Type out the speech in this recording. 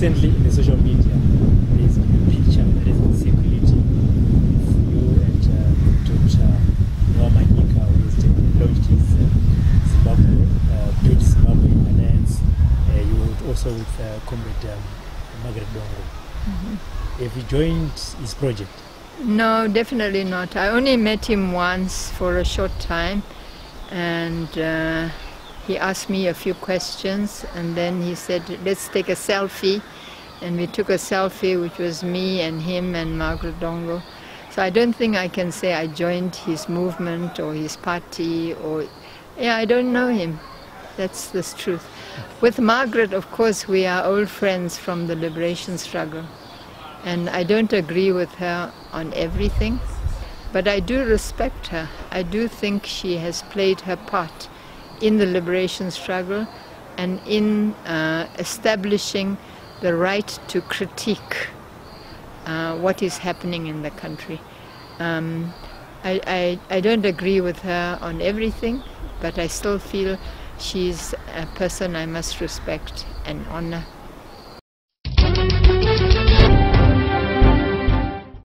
recently in the social media, there is a picture that is in circulating. You and Dr. Noah Manyika, who has launched his Zimbabwe, Build Zimbabwean Alliance. You were also with Comrade Margret Dongo. Have you joined his project? No, definitely not. I only met him once for a short time, and he asked me a few questions, and then he said, let's take a selfie. And we took a selfie, which was me and him and Margret Dongo. So I don't think I can say I joined his movement or his party, or, yeah, I don't know him. That's the truth. With Margret, of course, we are old friends from the liberation struggle. And I don't agree with her on everything, but I do respect her. I do think she has played her part in the liberation struggle and in establishing the right to critique what is happening in the country. I don't agree with her on everything, but I still feel she's a person I must respect and honor.